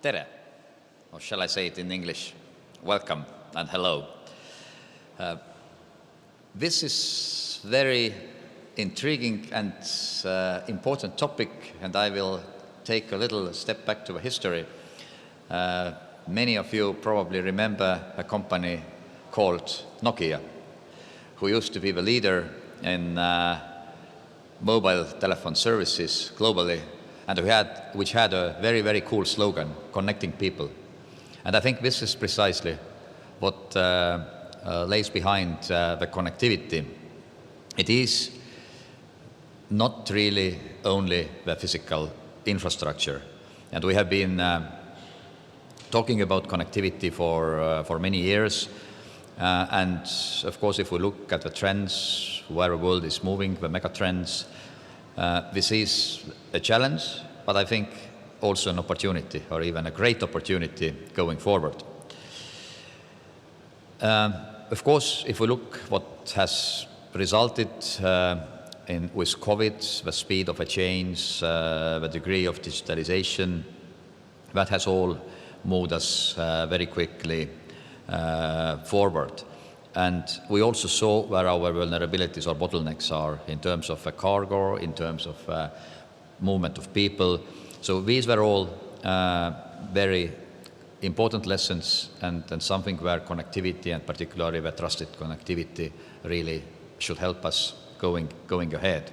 Tere, or shall I say it in English? Welcome and hello. This is very intriguing and important topic, and I will take a little step back to the history. Many of you probably remember a company called Nokia, who used to be the leader in mobile telephone services globally, and which had a very, very cool slogan, connecting people. And I think this is precisely what lays behind the connectivity. It is not really only the physical infrastructure. And we have been talking about connectivity for many years. And of course, if we look at the trends, where the world is moving, the mega trends, this is a challenge, but I think also an opportunity, or even a great opportunity going forward. Of course, if we look what has resulted with COVID, the speed of a change, the degree of digitalization, that has all moved us very quickly forward. And we also saw where our vulnerabilities or bottlenecks are in terms of cargo, in terms of movement of people. So these were all very important lessons and something where connectivity, and particularly the trusted connectivity, really should help us going ahead.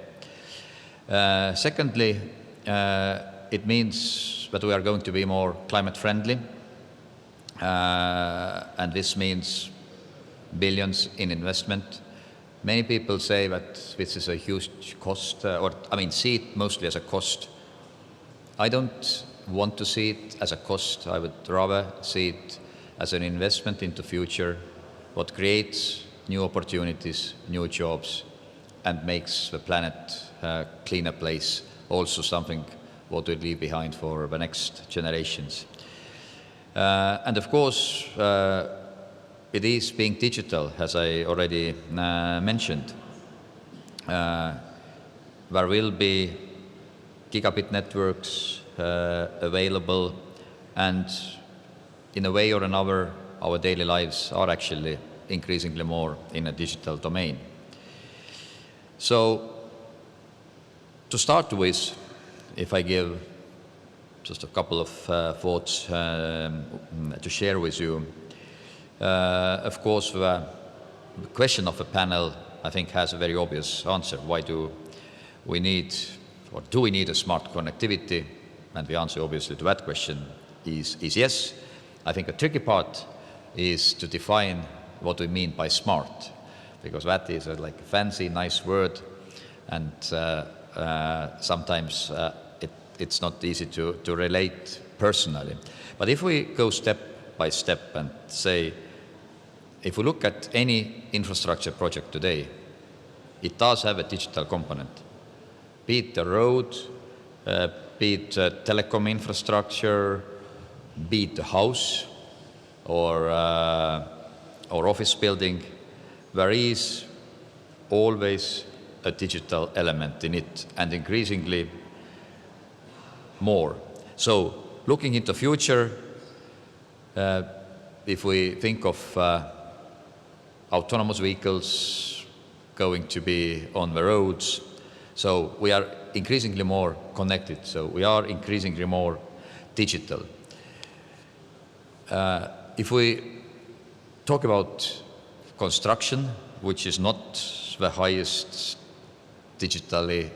Secondly, it means that we are going to be more climate friendly, and this means billions in investment. Many people say that this is a huge cost, see it mostly as a cost. I don't want to see it as a cost. I would rather see it as an investment into future, what creates new opportunities, new jobs, and makes the planet a cleaner place, also something what we leave behind for the next generations. And of course, it is being digital, as I already mentioned. There will be gigabit networks available, and in a way or another, our daily lives are actually increasingly more in a digital domain. So, to start with, if I give just a couple of thoughts to share with you, of course, the question of the panel, I think, has a very obvious answer. Why do we need, or do we need a smart connectivity? And the answer, obviously, to that question is yes. I think the tricky part is to define what we mean by smart, because that is like a fancy, nice word, and sometimes it's not easy to relate personally. But if we go step by step and say, if we look at any infrastructure project today, it does have a digital component. Be it the road, be it telecom infrastructure, be it the house or office building, there is always a digital element in it, and increasingly more. So looking into the future, if we think of autonomous vehicles going to be on the roads, so we are increasingly more connected, so we are increasingly more digital. If we talk about construction, which is not the highest digitally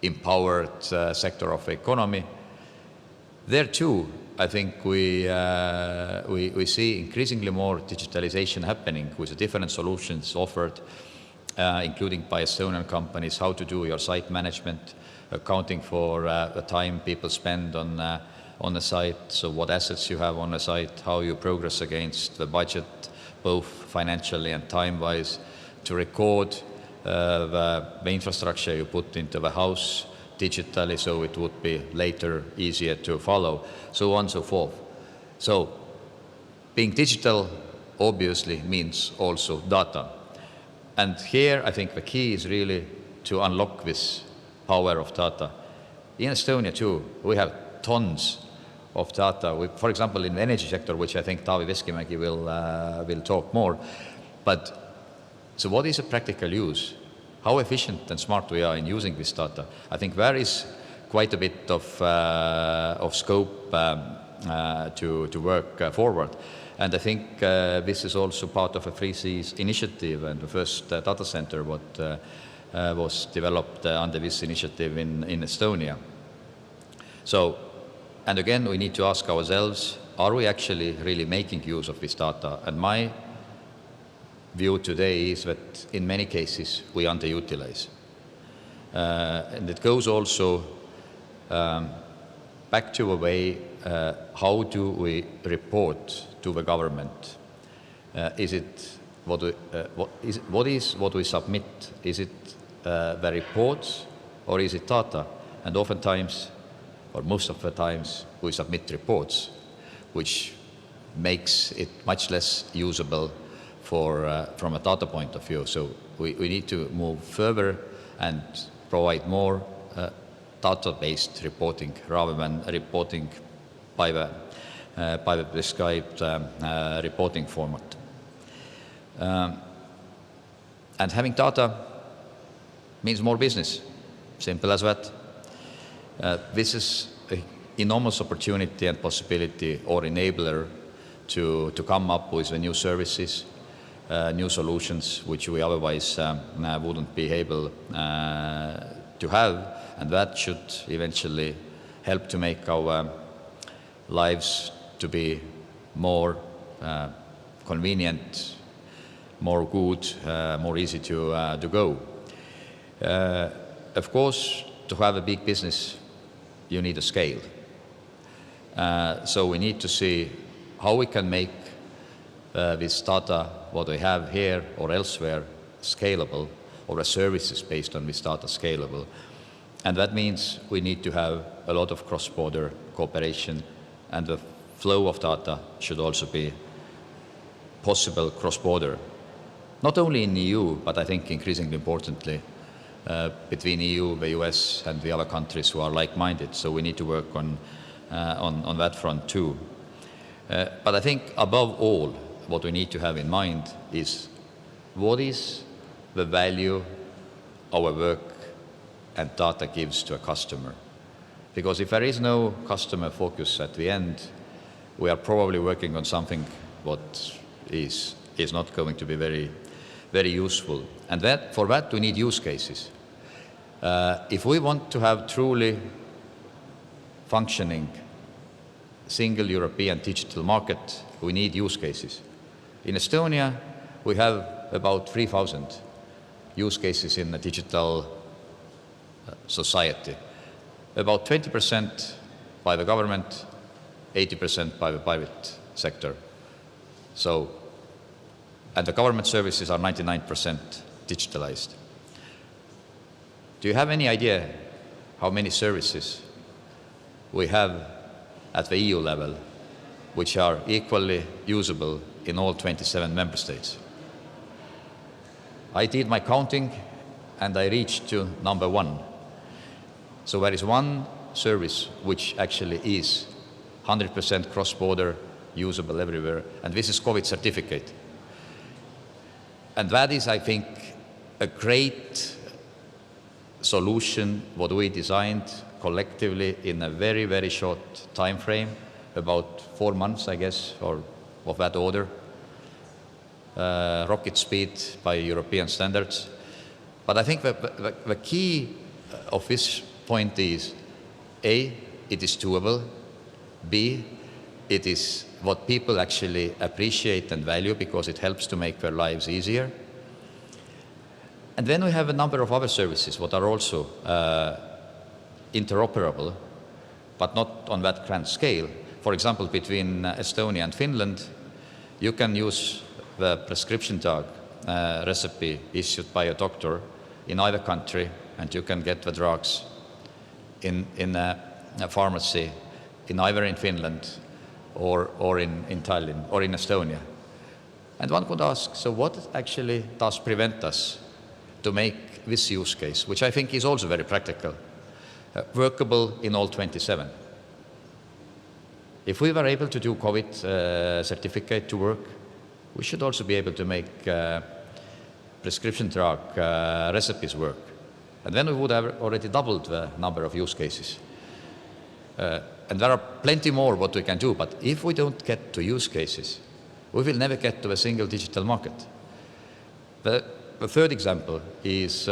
empowered sector of the economy, there too, I think we see increasingly more digitalization happening with the different solutions offered, including by Estonian companies, how to do your site management, accounting for the time people spend on the site, so what assets you have on the site, how you progress against the budget, both financially and time-wise, to record the infrastructure you put into the house digitally, so it would be later easier to follow, so on and so forth. So being digital obviously means also data. And here I think the key is really to unlock this power of data. In Estonia too, we have tons of data, for example, in the energy sector, which I think Taavi Veskimägi will talk more. But so what is a practical use? How efficient and smart we are in using this data? I think there is quite a bit of scope to work forward. And I think this is also part of a 3Cs initiative, and the first data center what was developed under this initiative in Estonia. So, and again, we need to ask ourselves, are we actually really making use of this data? And my view today is that in many cases we underutilize. And it goes also back to a way, how do we report to the government? Is it what we submit? Is it the reports, or is it data? And oftentimes, or most of the times, we submit reports, which makes it much less usable from a data point of view. So we need to move further and provide more data-based reporting rather than reporting by the prescribed reporting format. And having data means more business, simple as that. This is an enormous opportunity and possibility or enabler to come up with the new services, new solutions which we otherwise wouldn't be able to have, and that should eventually help to make our lives to be more convenient, more good, more easy to go. Of course, to have a big business, you need a scale. So we need to see how we can make this data, what we have here or elsewhere, scalable, or the services based on this data scalable. And that means we need to have a lot of cross-border cooperation, and the flow of data should also be possible cross-border. Not only in the EU, but I think increasingly importantly, between EU, the US, and the other countries who are like-minded. So we need to work on that front too. But I think above all, what we need to have in mind is what is the value our work and data gives to a customer. Because if there is no customer focus at the end, we are probably working on something what is not going to be very, very useful. And for that we need use cases. If we want to have truly functioning single European digital market, we need use cases. In Estonia, we have about 3,000 use cases in the digital society. About 20% by the government, 80% by the private sector. So, and the government services are 99% digitalized. Do you have any idea how many services we have at the EU level which are equally usable in all 27 member states? I did my counting and I reached to number 1. So there is one service which actually is 100% cross-border, usable everywhere, and this is COVID certificate. And that is, I think, a great solution what we designed collectively in a very, very short time frame, about 4 months, I guess, or of that order. Rocket speed by European standards. But I think the key of this point is, A, it is doable. B, it is what people actually appreciate and value because it helps to make their lives easier. And then we have a number of other services what are also interoperable, but not on that grand scale. For example, between Estonia and Finland, you can use the prescription drug recipe issued by a doctor in either country, and you can get the drugs in a pharmacy either in Finland or in Tallinn or in Estonia. And one could ask, so what actually does prevent us to make this use case, which I think is also very practical, workable in all 27? If we were able to do COVID certificate to work, we should also be able to make prescription drug recipes work. And then we would have already doubled the number of use cases. And there are plenty more what we can do, but if we don't get to use cases, we will never get to a single digital market. The third example is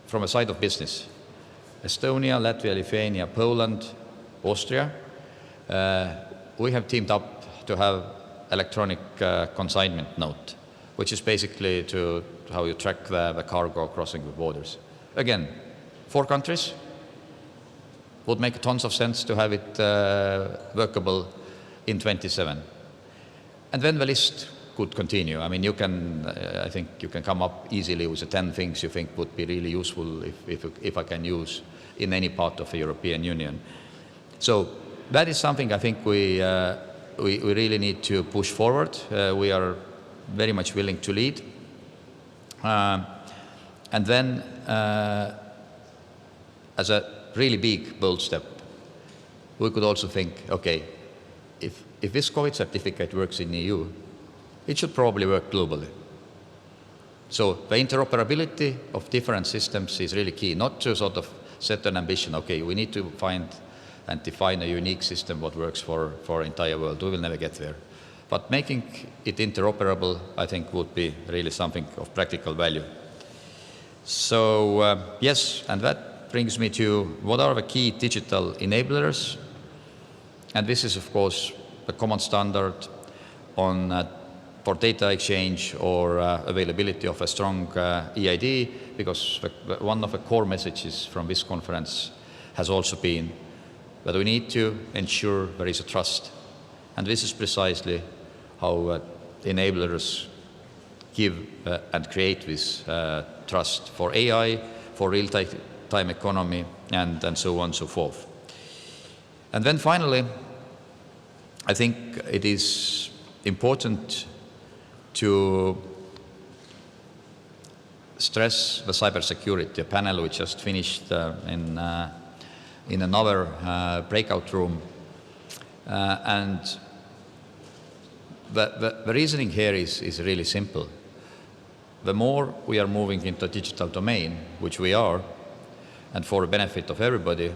from a side of business. Estonia, Latvia, Lithuania, Poland, Austria, we have teamed up to have electronic consignment note, which is basically to how you track the cargo crossing the borders. Again, 4 countries, would make tons of sense to have it workable in 27. And then the list could continue. I mean, you can, I think you can come up easily with the 10 things you think would be really useful if I can use in any part of the European Union. So that is something I think we really need to push forward. We are very much willing to lead. And then, as a really big, bold step, we could also think, okay, if this COVID certificate works in the EU, it should probably work globally. So the interoperability of different systems is really key, not to sort of set an ambition, okay, we need to find and define a unique system what works for entire world. We will never get there. But making it interoperable, I think, would be really something of practical value. So yes, and that brings me to what are the key digital enablers. And this is, of course, the common standard on for data exchange or availability of a strong EID, because one of the core messages from this conference has also been that we need to ensure there is a trust. And this is precisely how enablers give and create this trust for AI, for real-time economy, and so on and so forth. And then finally, I think it is important to stress the cybersecurity. A panel we just finished in another breakout room. And the reasoning here is really simple. The more we are moving into a digital domain, which we are, and for the benefit of everybody,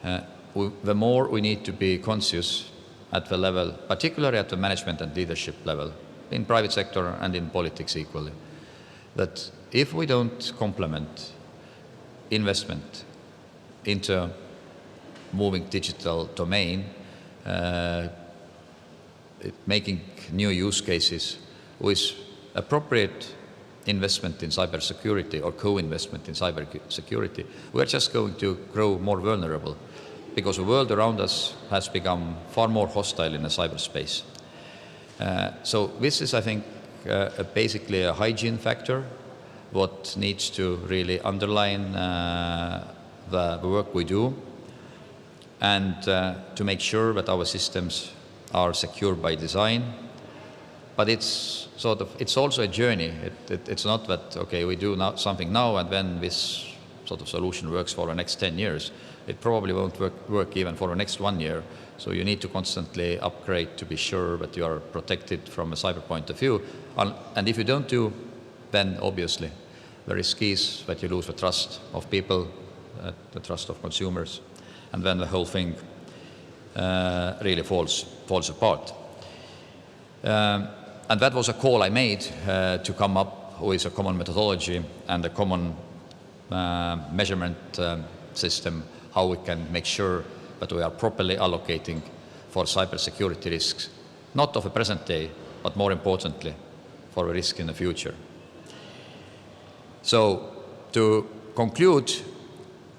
the more we need to be conscious at the level, particularly at the management and leadership level, in private sector and in politics equally, that if we don't complement investment into moving digital domain, making new use cases with appropriate investment in cybersecurity or co-investment in cybersecurity, we're just going to grow more vulnerable because the world around us has become far more hostile in the cyberspace. So this is, I think, basically a hygiene factor, what needs to really underline the work we do, and to make sure that our systems are secure by design. But it's also a journey. It's not that, okay, we do something now and then this sort of solution works for the next 10 years. It probably won't work even for the next 1 year. So you need to constantly upgrade to be sure that you are protected from a cyber point of view. And if you don't do, then obviously the risk is that you lose the trust of people, the trust of consumers, and then the whole thing really falls apart. And that was a call I made to come up with a common methodology and a common measurement system, how we can make sure that we are properly allocating for cybersecurity risks, not of the present day, but more importantly, for a risk in the future. So to conclude,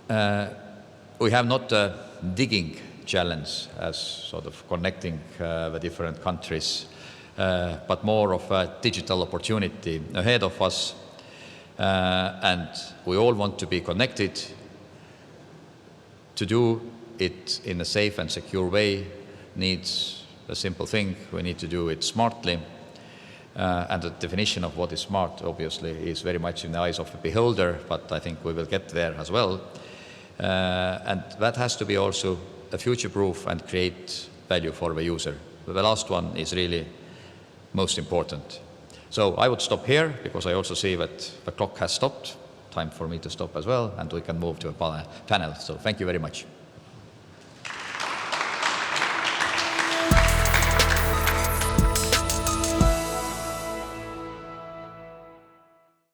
we have not a digging challenge as sort of connecting the different countries, but more of a digital opportunity ahead of us. And we all want to be connected. To do it in a safe and secure way needs a simple thing. We need to do it smartly. And the definition of what is smart, obviously, is very much in the eyes of the beholder, but I think we will get there as well. And that has to be also future-proof and create value for the user. The last one is really most important. So I would stop here because I also see that the clock has stopped. Time for me to stop as well, and we can move to a panel. So thank you very much.